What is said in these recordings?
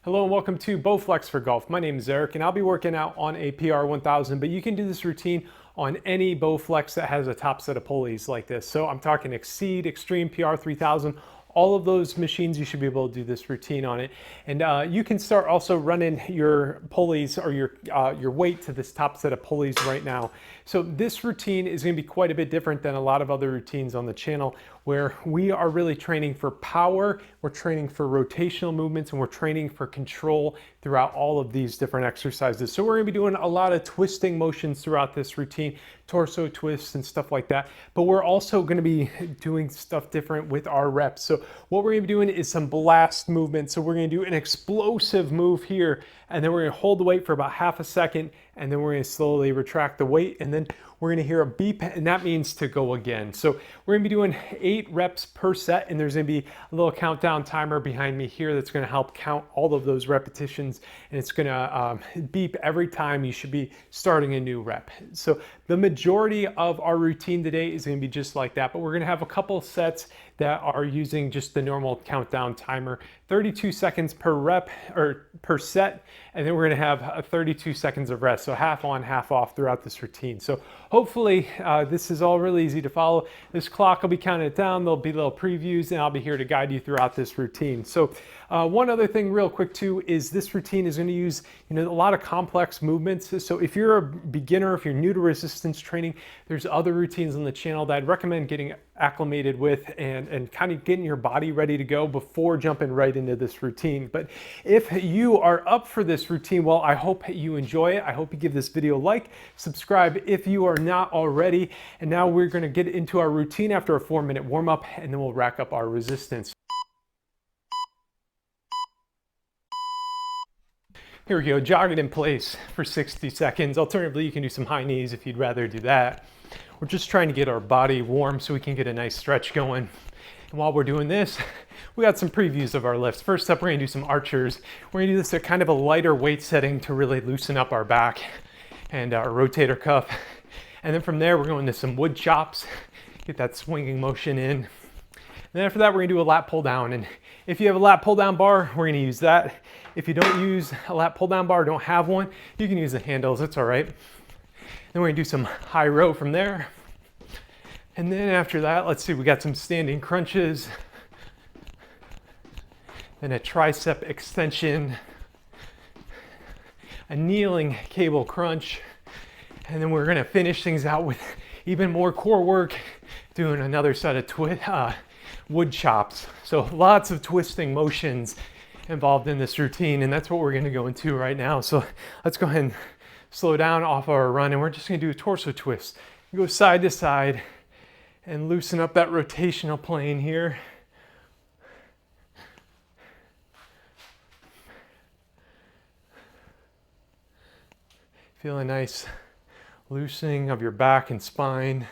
Hello and welcome to Bowflex for Golf. My name is Eric and I'll be working out on a PR1000, but you can do this routine on any Bowflex that has a top set of pulleys like this. So I'm talking Exceed, Xtreme, PR3000, all of those machines, you should be able to do this routine on it. And you can start also running your pulleys or your weight to this top set of pulleys right now. So this routine is going to be quite a bit different than a lot of other routines on the channel, where we are really training for power, we're training for rotational movements, and we're training for control throughout all of these different exercises. So we're going to be doing a lot of twisting motions throughout this routine, torso twists and stuff like that. But we're also going to be doing stuff different with our reps. So what we're going to be doing is some blast movement. So we're going to do an explosive move here, and then we're going to hold the weight for about half a second, and then we're going to slowly retract the weight, and then we're going to hear a beep, and that means to go again. So we're going to be doing 8 reps per set, and there's going to be a little countdown timer behind me here that's going to help count all of those repetitions, and it's going to beep every time you should be starting a new rep. So the majority of our routine today is going to be just like that, but we're going to have a couple sets that are using just the normal countdown timer, 32 seconds per rep or per set, and then we're going to have 32 seconds of rest, so half on, half off throughout this routine. So hopefully this is all really easy to follow. This clock will be counting it down, there'll be little previews, and I'll be here to guide you throughout this routine. So one other thing real quick too is this routine is going to use a lot of complex movements. So if you're a beginner, if you're new to resistance training, there's other routines on the channel that I'd recommend getting acclimated with and kind of getting your body ready to go before jumping right into this routine. But if you are up for this routine, well, I hope you enjoy it. I hope you give this video a like, subscribe if you are not already. And now we're going to get into our routine after a 4-minute warm up, and then we'll rack up our resistance. Here we go, jog it in place for 60 seconds. Alternatively, you can do some high knees if you'd rather do that. We're just trying to get our body warm so we can get a nice stretch going. And while we're doing this, we got some previews of our lifts. First up, we're gonna do some archers. We're gonna do this at kind of a lighter weight setting to really loosen up our back and our rotator cuff. And then from there, we're going to some wood chops, get that swinging motion in. And then after that, we're gonna do a lat pull down. And if you have a lat pull down bar, we're gonna use that. If you don't use a lat pull down bar, don't have one, you can use the handles, it's all right. Then we're gonna do some high row from there. And then after that, let's see, we got some standing crunches, then a tricep extension, a kneeling cable crunch, and then we're gonna finish things out with even more core work, doing another set of wood chops. So lots of twisting motions involved in this routine, and that's what we're going to go into right now. So let's go ahead and slow down off our run, and we're just going to do a torso twist. Go side to side and loosen up that rotational plane here. Feel a nice loosening of your back and spine.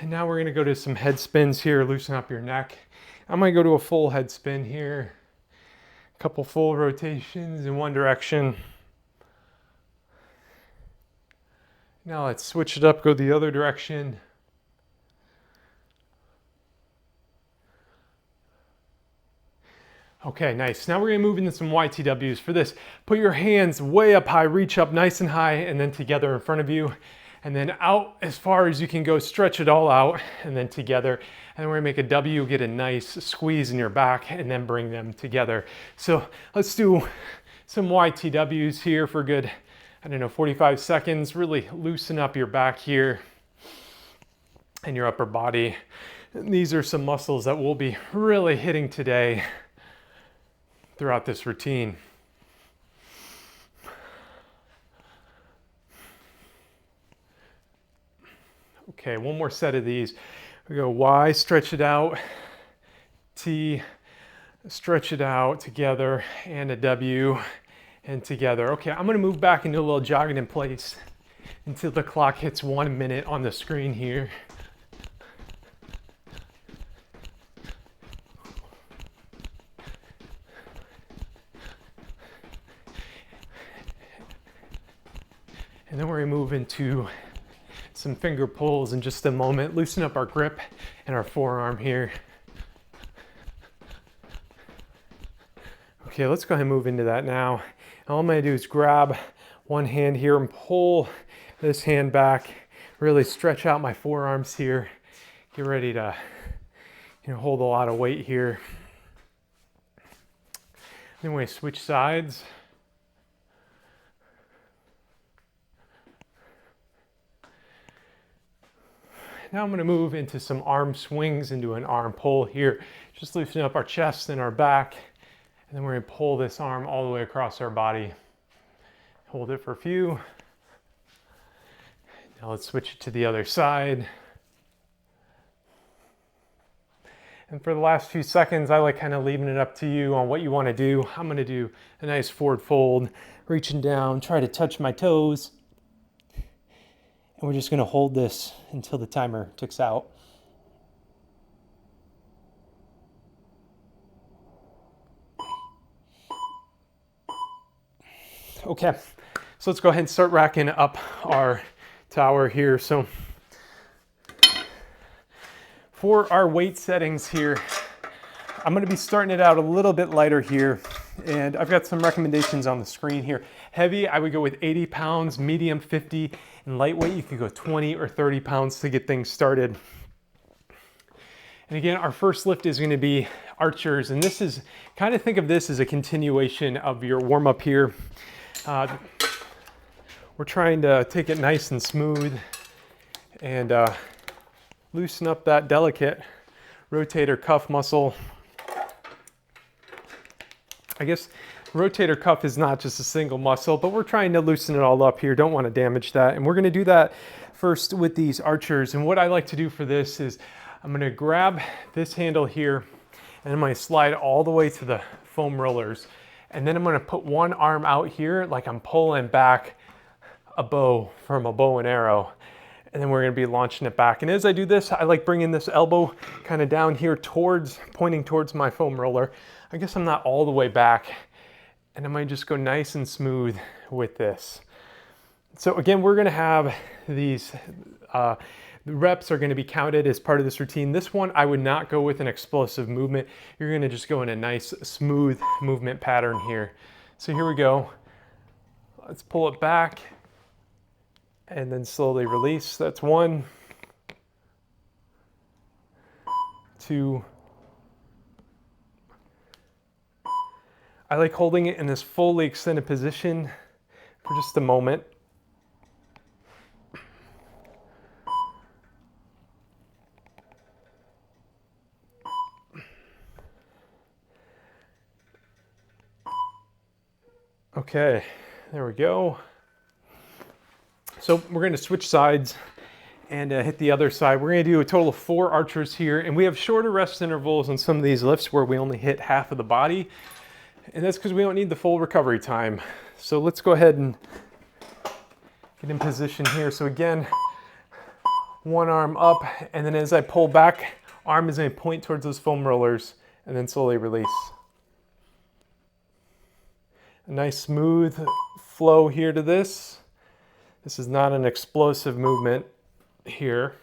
And now we're going to go to some head spins here, loosen up your neck. I'm going to go to a full head spin here. Couple full rotations in one direction. Now let's switch it up, go the other direction. Okay, nice. Now we're gonna move into some YTWs. For this, put your hands way up high, reach up nice and high, and then together in front of you. And then out as far as you can go, stretch it all out, and then together. And then we're gonna make a W, get a nice squeeze in your back, and then bring them together. So let's do some YTWs here for a good, 45 seconds. Really loosen up your back here and your upper body. And these are some muscles that we'll be really hitting today throughout this routine. Okay, one more set of these. We go Y, stretch it out, T, stretch it out together, and a W, and together. Okay, I'm gonna move back into a little jogging in place until the clock hits 1 minute on the screen here. And then we're gonna move into some finger pulls in just a moment. Loosen up our grip and our forearm here. Okay, let's go ahead and move into that now. All I'm gonna do is grab one hand here and pull this hand back, really stretch out my forearms here. Get ready to, hold a lot of weight here. Then we switch sides. Now I'm going to move into some arm swings, into an arm pull here. Just loosen up our chest and our back. And then we're going to pull this arm all the way across our body. Hold it for a few. Now let's switch it to the other side. And for the last few seconds, I like kind of leaving it up to you on what you want to do. I'm going to do a nice forward fold, reaching down, try to touch my toes. And we're just going to hold this until the timer ticks out. Okay, so let's go ahead and start racking up our tower here. So for our weight settings here, I'm going to be starting it out a little bit lighter here. And I've got some recommendations on the screen here. Heavy, I would go with 80 pounds, medium 50, and lightweight, you could go 20 or 30 pounds to get things started. And again, our first lift is going to be archers, and this is, kind of think of this as a continuation of your warm-up here. We're trying to take it nice and smooth and loosen up that delicate rotator cuff muscle. I guess rotator cuff is not just a single muscle, but we're trying to loosen it all up here. Don't want to damage that. And we're going to do that first with these archers. And what I like to do for this is I'm going to grab this handle here and I'm going to slide all the way to the foam rollers. And then I'm going to put one arm out here like I'm pulling back a bow from a bow and arrow. And then we're going to be launching it back. And as I do this, I like bringing this elbow kind of down here pointing towards my foam roller. I guess I'm not all the way back. And I might just go nice and smooth with this. So again, we're going to have these, the reps are going to be counted as part of this routine. This one, I would not go with an explosive movement. You're going to just go in a nice, smooth movement pattern here. So here we go. Let's pull it back and then slowly release. That's 1, 2. I like holding it in this fully extended position for just a moment. Okay, there we go. So we're going to switch sides and hit the other side. We're going to do a total of 4 archers here, and we have shorter rest intervals on some of these lifts where we only hit half of the body. And that's because we don't need the full recovery time. So let's go ahead and get in position here. So again, one arm up, and then as I pull back, arm is going to point towards those foam rollers, and then slowly release. A nice smooth flow here to this. This is not an explosive movement here.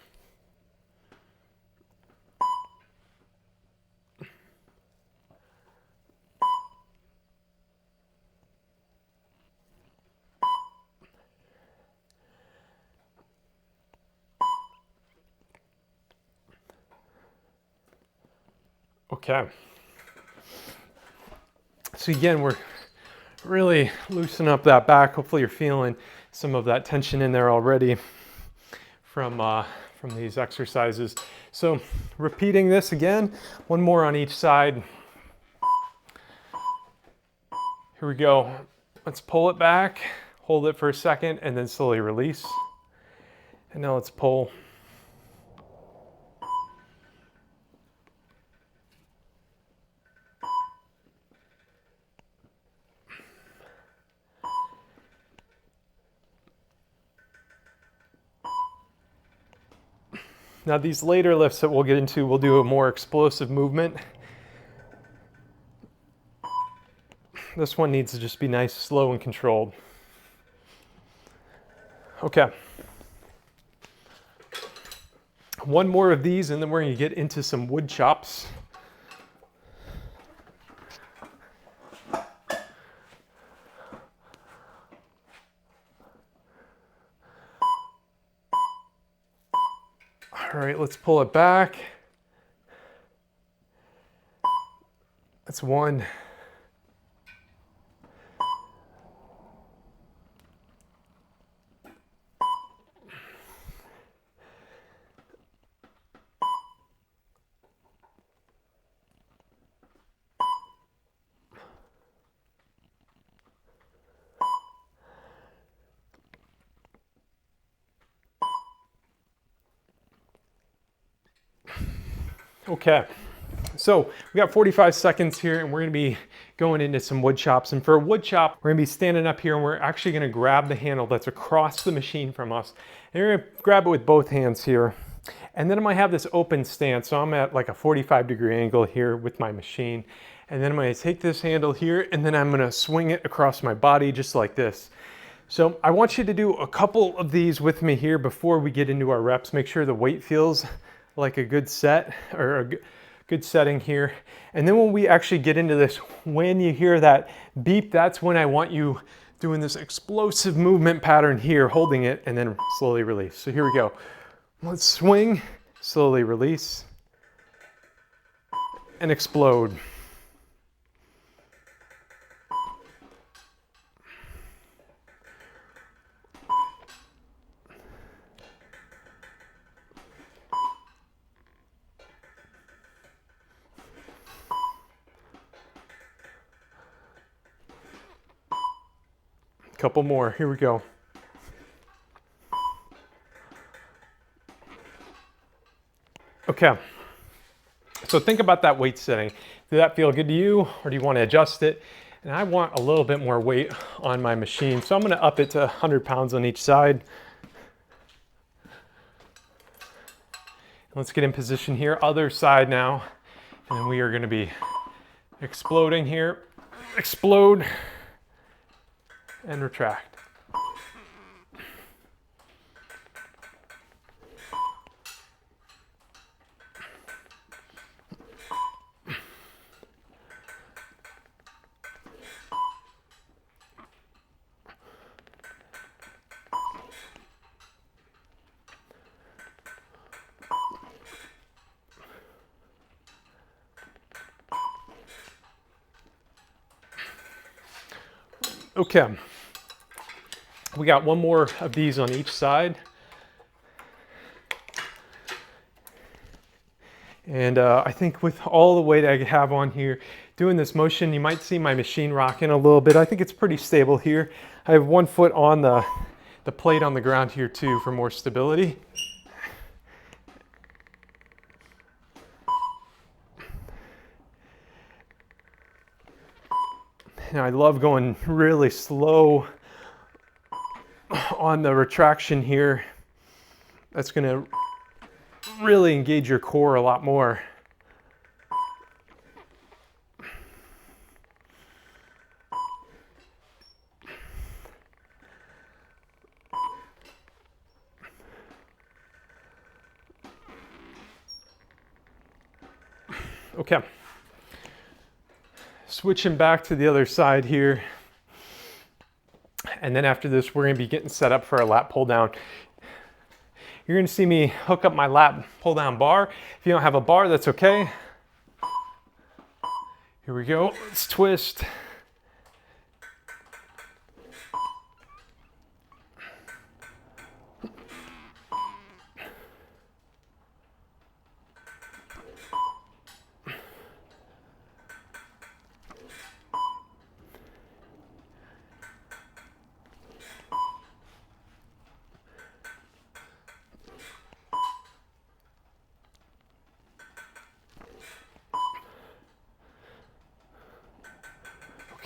Okay. So again, we're really loosening up that back. Hopefully you're feeling some of that tension in there already from these exercises. So repeating this again, one more on each side. Here we go. Let's pull it back, hold it for a second, and then slowly release. And now let's pull. Now these later lifts that we'll get into, we'll do a more explosive movement. This one needs to just be nice, slow, and controlled. Okay. One more of these, and then we're going to get into some wood chops. All right, let's pull it back. That's one. Okay, so we got 45 seconds here and we're gonna be going into some wood chops. And for a wood chop, we're gonna be standing up here and we're actually gonna grab the handle that's across the machine from us. And you're gonna grab it with both hands here. And then I'm gonna have this open stance. So I'm at like a 45-degree angle here with my machine. And then I'm gonna take this handle here and then I'm gonna swing it across my body just like this. So I want you to do a couple of these with me here before we get into our reps. Make sure the weight feels like a good set or a good setting here. And then when we actually get into this, when you hear that beep, that's when I want you doing this explosive movement pattern here, holding it and then slowly release. So here we go. Let's swing, slowly release, and explode. Couple more, here we go. Okay, so think about that weight setting. Did that feel good to you, or do you want to adjust it? And I want a little bit more weight on my machine, so I'm going to up it to 100 pounds on each side. Let's get in position here, other side now, and we are going to be exploding here. Explode and retract. Okay, we got one more of these on each side. And I think with all the weight I have on here, doing this motion, you might see my machine rocking a little bit. I think it's pretty stable here. I have one foot on the plate on the ground here too for more stability. And I love going really slow on the retraction here. That's gonna really engage your core a lot more. Okay. Switching back to the other side here. And then after this, we're gonna be getting set up for a lat pull down. You're gonna see me hook up my lat pull down bar. If you don't have a bar, that's okay. Here we go, let's twist.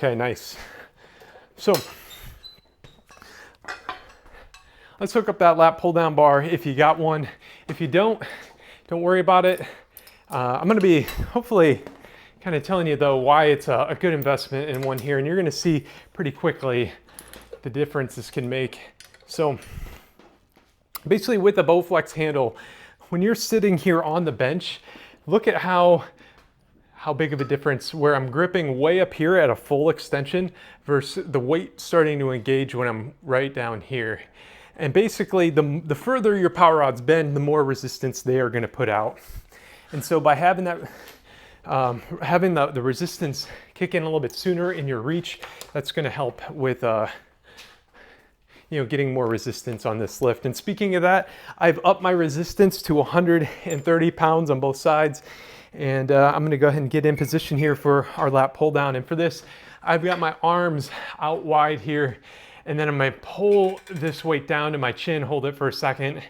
Okay, nice. So let's hook up that lat pull down bar if you got one. If you don't worry about it. I'm gonna be hopefully kind of telling you though why it's a good investment in one here, and you're gonna see pretty quickly the difference this can make. So basically with the Bowflex handle, when you're sitting here on the bench, look at how big of a difference where I'm gripping way up here at a full extension versus the weight starting to engage when I'm right down here. And basically, the further your power rods bend, the more resistance they are going to put out. And so by having that, having the resistance kick in a little bit sooner in your reach, that's going to help with getting more resistance on this lift. And speaking of that, I've upped my resistance to 130 pounds on both sides. And I'm going to go ahead and get in position here for our lat pull down. And for this, I've got my arms out wide here, and then I'm going to pull this weight down to my chin, hold it for a second,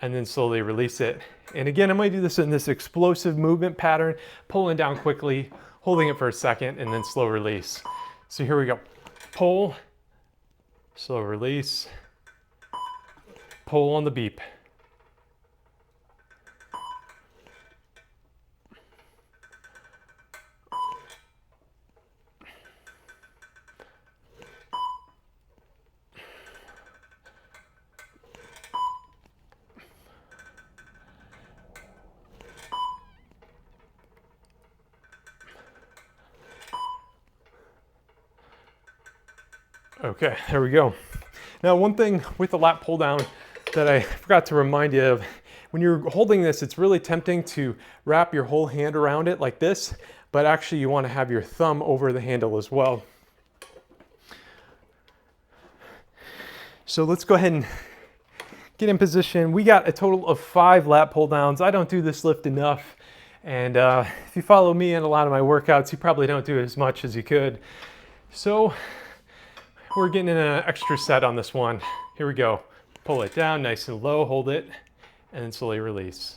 and then slowly release it. And again, I'm going to do this in this explosive movement pattern, pulling down quickly, holding it for a second, and then slow release. So here we go. Pull, slow release, pull on the beep. Okay, there we go. Now, one thing with the lat pull down that I forgot to remind you of, when you're holding this, it's really tempting to wrap your whole hand around it like this, but actually you want to have your thumb over the handle as well. So let's go ahead and get in position. We got a total of 5 lat pull downs. I don't do this lift enough. And if you follow me in a lot of my workouts, you probably don't do as much as you could. So we're getting in an extra set on this one. Here we go. Pull it down nice and low, hold it, and then slowly release.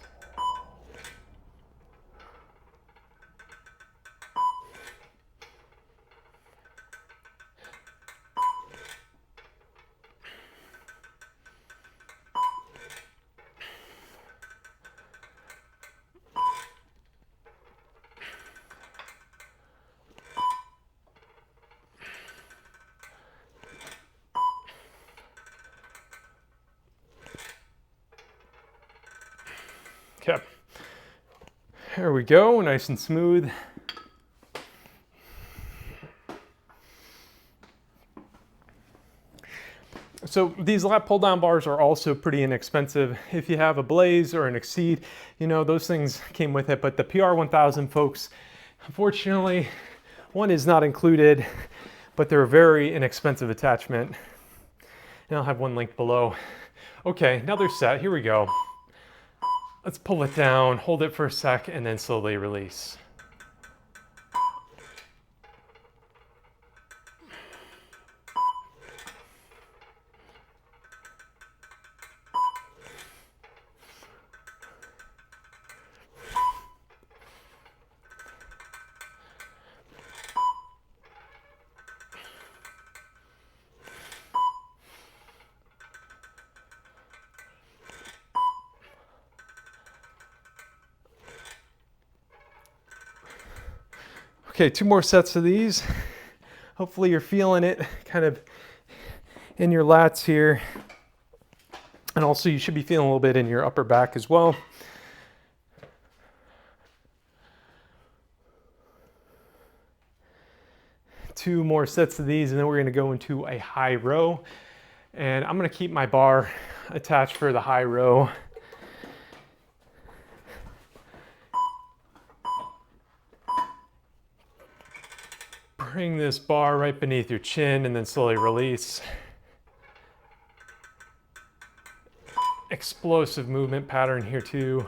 Okay, there we go, nice and smooth. So these lat pull down bars are also pretty inexpensive. If you have a Blaze or an Exceed, those things came with it, but the PR1000 folks, unfortunately, one is not included, but they're a very inexpensive attachment. And I'll have one linked below. Okay, another set, here we go. Let's pull it down, hold it for a sec, and then slowly release. Okay, 2 more sets of these. Hopefully you're feeling it kind of in your lats here. And also you should be feeling a little bit in your upper back as well. Two more sets of these, and then we're going to go into a high row. And I'm going to keep my bar attached for the high row. Bring this bar right beneath your chin and then slowly release. Explosive movement pattern here too.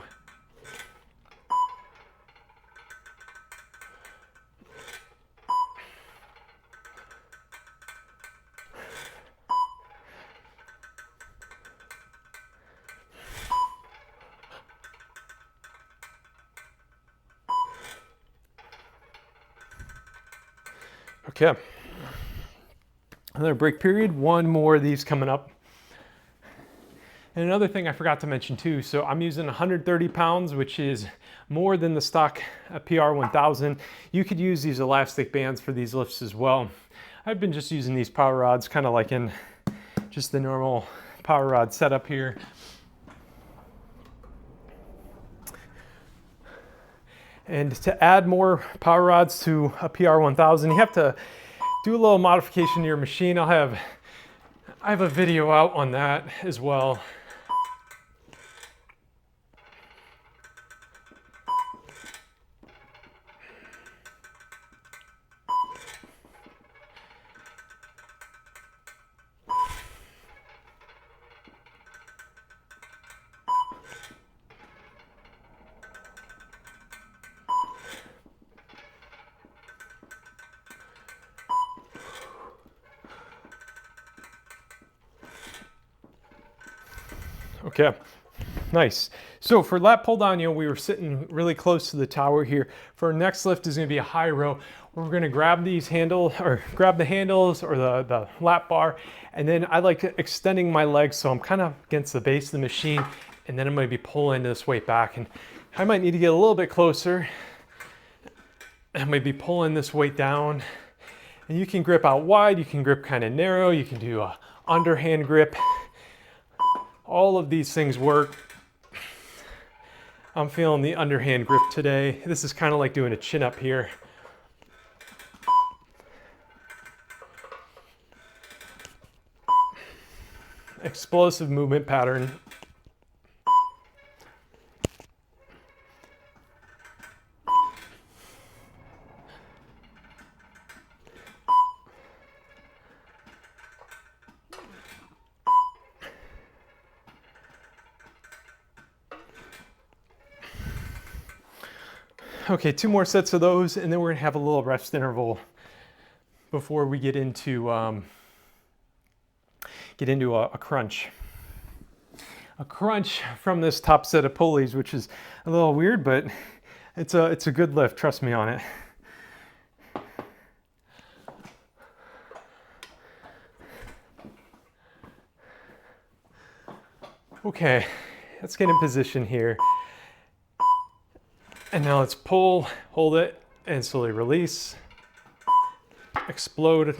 Okay, another break period, 1 more of these coming up. And another thing I forgot to mention too, so I'm using 130 pounds, which is more than the stock PR1000. You could use these elastic bands for these lifts as well. I've been just using these power rods kind of like in just the normal power rod setup here. And to add more power rods to a PR1000, you have to do a little modification to your machine. I'll have I have a video out on that as well. Okay, nice. So for lat pull down, we were sitting really close to the tower here. For our next lift is gonna be a high row. We're gonna grab these handles, or grab the handles or the lat bar, and then I like extending my legs so I'm kind of against the base of the machine, and then I'm gonna be pulling this weight back. And I might need to get a little bit closer. I might be pulling this weight down. And you can grip out wide, you can grip kind of narrow, you can do a underhand grip. All of these things work. I'm feeling the underhand grip today. This is kind of like doing a chin up here. Explosive movement pattern. Okay, 2 more sets of those, and then we're gonna have a little rest interval before we get into a crunch. A crunch from this top set of pulleys, which is a little weird, but it's a good lift. Trust me on it. Okay, let's get in position here. And now let's pull, hold it, and slowly release. Explode.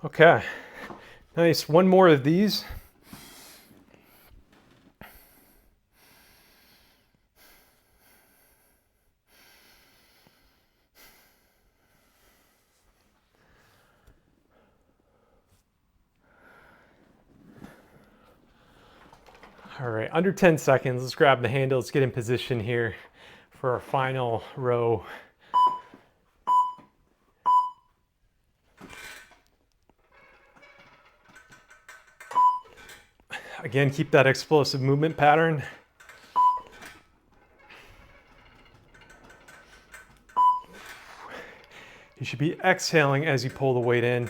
Okay, nice. 1 more of these. All right, under 10 seconds. Let's grab the handle. Let's get in position here for our final row. Again, keep that explosive movement pattern. You should be exhaling as you pull the weight in.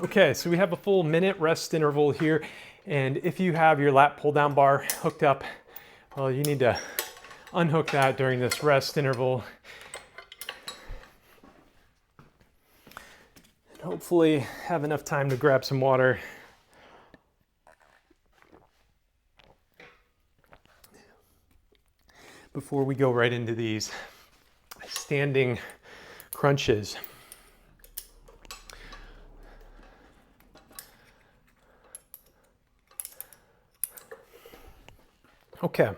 Okay, so we have a full minute rest interval here, and if you have your lat pull down bar hooked up, well, you need to unhook that during this rest interval. And hopefully have enough time to grab some water. Before we go right into these standing crunches. Okay,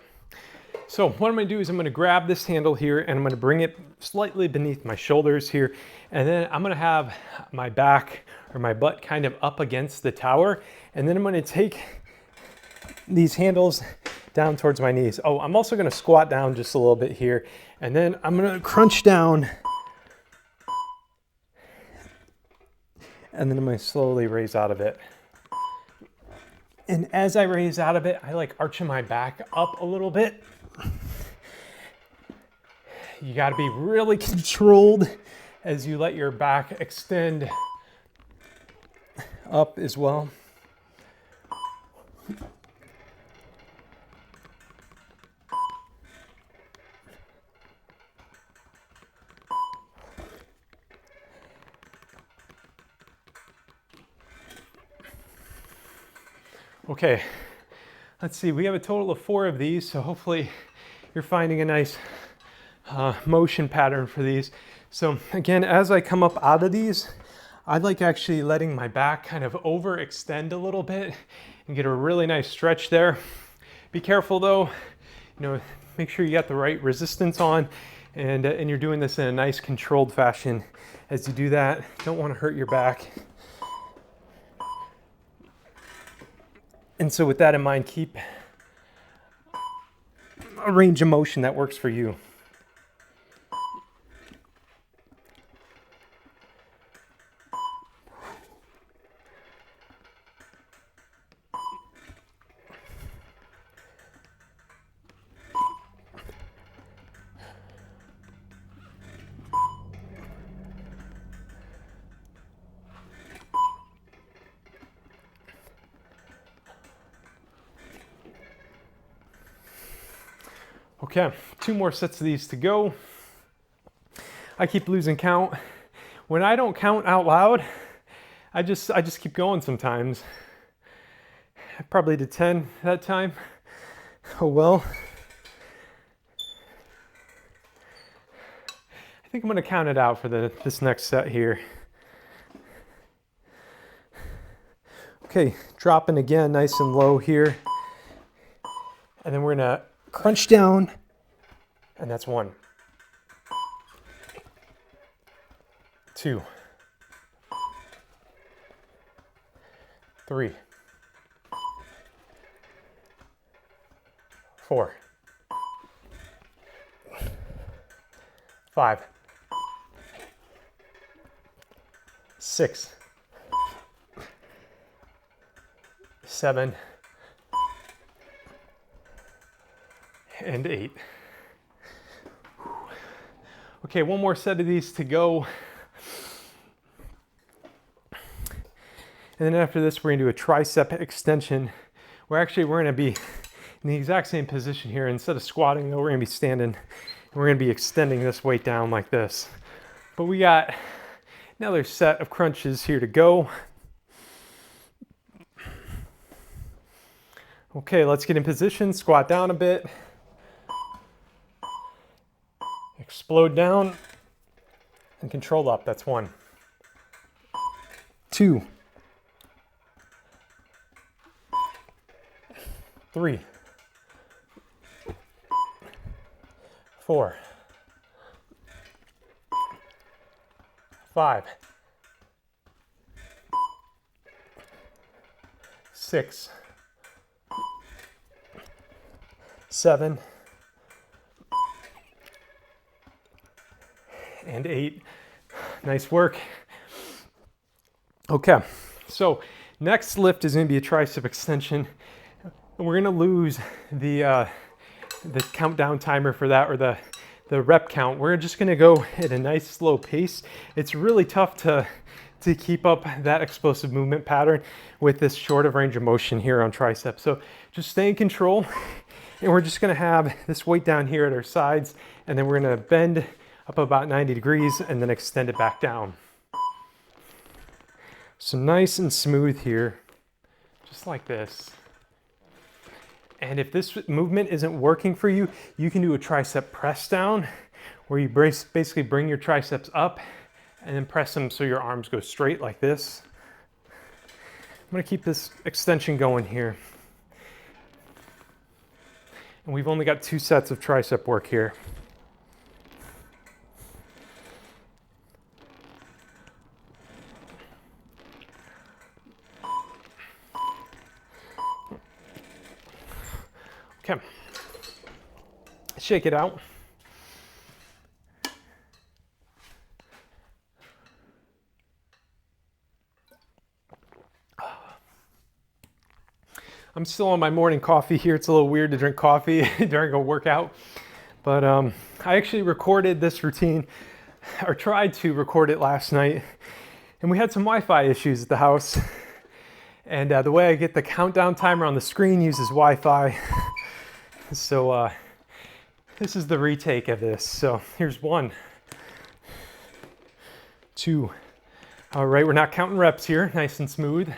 so what I'm gonna do is I'm gonna grab this handle here and I'm gonna bring it slightly beneath my shoulders here. And then I'm gonna have my back or my butt kind of up against the tower. And then I'm gonna take these handles down towards my knees. Oh, I'm also gonna squat down just a little bit here. And then I'm gonna crunch down. And then I'm gonna slowly raise out of it. And as I raise out of it, I like arching my back up a little bit. You gotta be really controlled as you let your back extend up as well. Okay, let's see, we have a total of 4 of these, so hopefully you're finding a nice motion pattern for these. So again, as I come up out of these, I like actually letting my back kind of overextend a little bit and get a really nice stretch there. Be careful though, make sure you got the right resistance on, and you're doing this in a nice controlled fashion as you do that. Don't want to hurt your back. And so with that in mind, keep a range of motion that works for you. Okay, 2 more sets of these to go. I keep losing count. When I don't count out loud, I just keep going sometimes. I probably did 10 that time. Oh well. I think I'm gonna count it out for this next set here. Okay, dropping again nice and low here. And then we're gonna crunch down, and that's 1, 2, 3, 4, 5, 6, 7, and 8. Okay, 1 more set of these to go. And then after this, we're gonna do a tricep extension. We're gonna be in the exact same position here. Instead of squatting, though, we're gonna be standing. And we're gonna be extending this weight down like this. But we got another set of crunches here to go. Okay, let's get in position, squat down a bit. Explode down and control up. That's 1, 2, 3, 4, 5, 6, 7, and 8. Nice work. Okay, so next lift is going to be a tricep extension. And we're going to lose the countdown timer for that, or the rep count. We're just going to go at a nice slow pace. It's really tough to keep up that explosive movement pattern with this short of range of motion here on tricep. So just stay in control, and we're just going to have this weight down here at our sides, and then we're going to bend up about 90 degrees and then extend it back down. So nice and smooth here, just like this. And if this movement isn't working for you, you can do a tricep press down, where you basically bring your triceps up and then press them so your arms go straight like this. I'm gonna keep this extension going here. And we've only got 2 sets of tricep work here. Okay, shake it out. I'm still on my morning coffee here. It's a little weird to drink coffee during a workout, but I actually recorded this routine, or tried to record it last night, and we had some Wi-Fi issues at the house. And the way I get the countdown timer on the screen uses Wi-Fi. So this is the retake of this. So here's 1, 2. All right, we're not counting reps here, nice and smooth.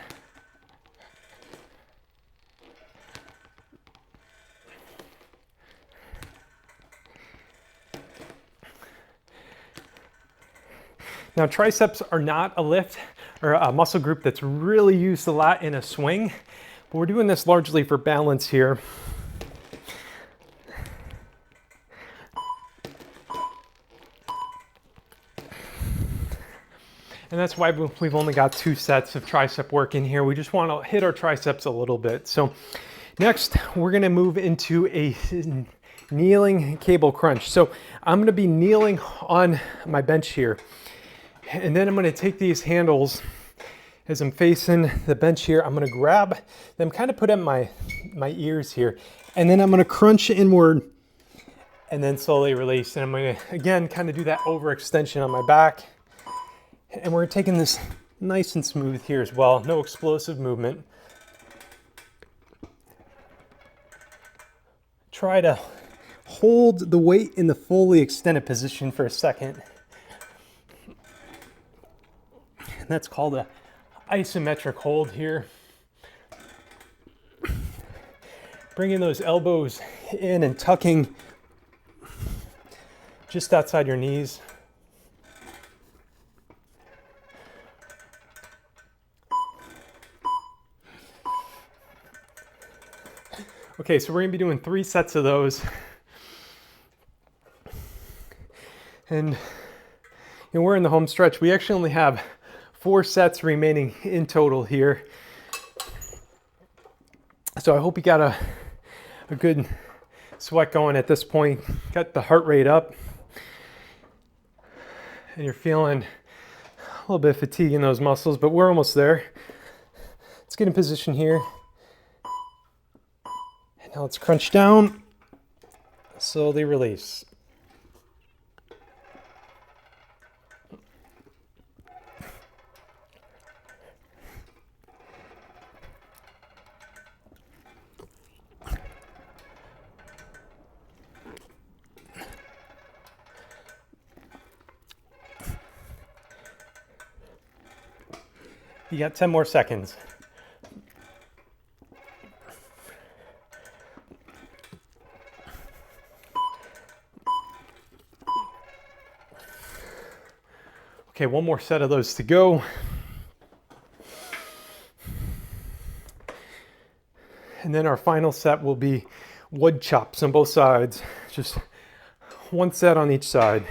Now, triceps are not a lift or a muscle group that's really used a lot in a swing, but we're doing this largely for balance here. And that's why we've only got 2 sets of tricep work in here. We just want to hit our triceps a little bit. So next, we're going to move into a kneeling cable crunch. So I'm going to be kneeling on my bench here. And then I'm going to take these handles as I'm facing the bench here. I'm going to grab them, kind of put in my ears here. And then I'm going to crunch inward and then slowly release. And I'm going to, again, kind of do that overextension on my back. And we're taking this nice and smooth here as well. No explosive movement. Try to hold the weight in the fully extended position for a second. And that's called a isometric hold here. Bringing those elbows in and tucking just outside your knees. Okay, so we're gonna be doing 3 sets of those. And we're in the home stretch. We actually only have 4 sets remaining in total here. So I hope you got a good sweat going at this point. Got the heart rate up. And you're feeling a little bit of fatigue in those muscles, but we're almost there. Let's get in position here. And now let's crunch down, slowly release. You got 10 more seconds. Okay, 1 more set of those to go. And then our final set will be wood chops on both sides. Just 1 set on each side.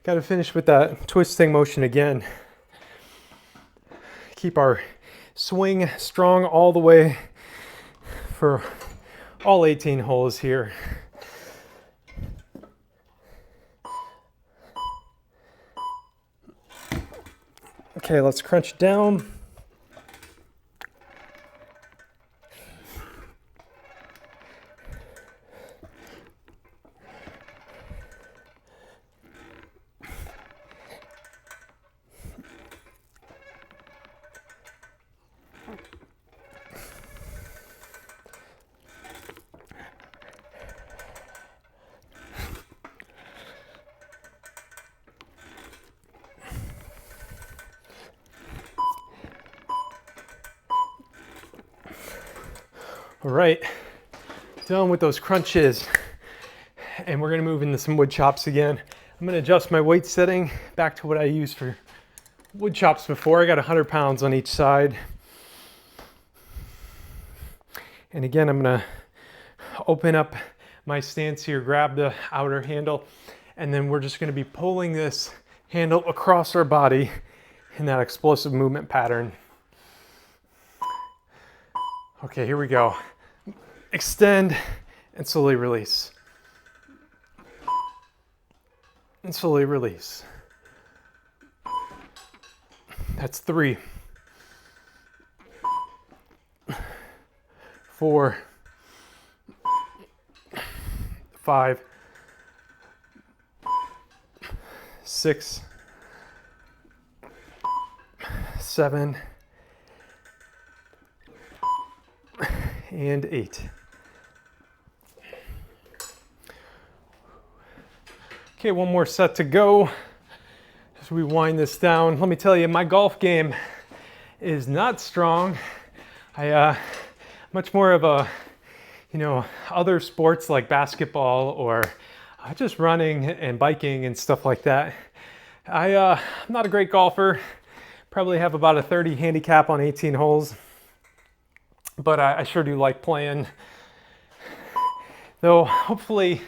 Got to finish with that twisting motion again. Keep our swing strong all the way for all 18 holes here. Okay, let's crunch down. All right, done with those crunches. And we're gonna move into some wood chops again. I'm gonna adjust my weight setting back to what I used for wood chops before. I got 100 pounds on each side. And again, I'm gonna open up my stance here, grab the outer handle, and then we're just gonna be pulling this handle across our body in that explosive movement pattern. Okay, here we go. Extend and slowly release. And slowly release. That's 3, 4, 5, 6, 7, and 8. Okay, one more set to go as we wind this down. Let me tell you, my golf game is not strong. Much more of a, other sports like basketball or just running and biking and stuff like that. I'm not a great golfer. Probably have about a 30 handicap on 18 holes, but I sure do like playing. Though hopefully,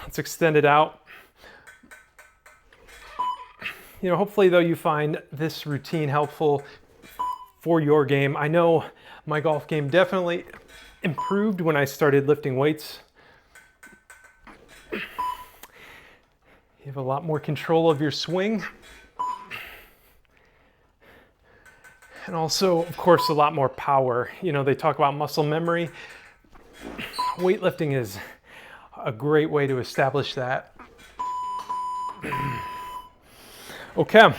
let's extend it out. Hopefully though you find this routine helpful for your game. I know my golf game definitely improved when I started lifting weights. You have a lot more control of your swing. And also, of course, a lot more power. They talk about muscle memory. Weightlifting is a great way to establish that. Okay,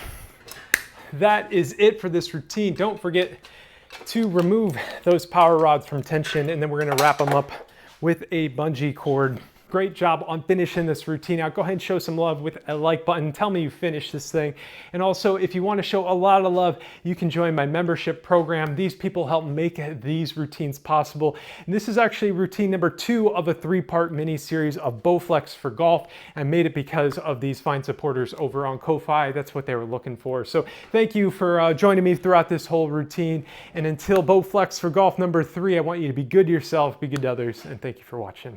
that is it for this routine. Don't forget to remove those power rods from tension, and then we're gonna wrap them up with a bungee cord. Great job on finishing this routine. Now go ahead and show some love with a like button. Tell me you finished this thing. And also, if you want to show a lot of love, you can join my membership program. These people help make these routines possible. And this is actually routine number 2 of a 3-part mini series of Bowflex for golf. I made it because of these fine supporters over on Ko-Fi. That's what they were looking for. So thank you for joining me throughout this whole routine. And until Bowflex for golf number 3, I want you to be good to yourself, be good to others, and thank you for watching.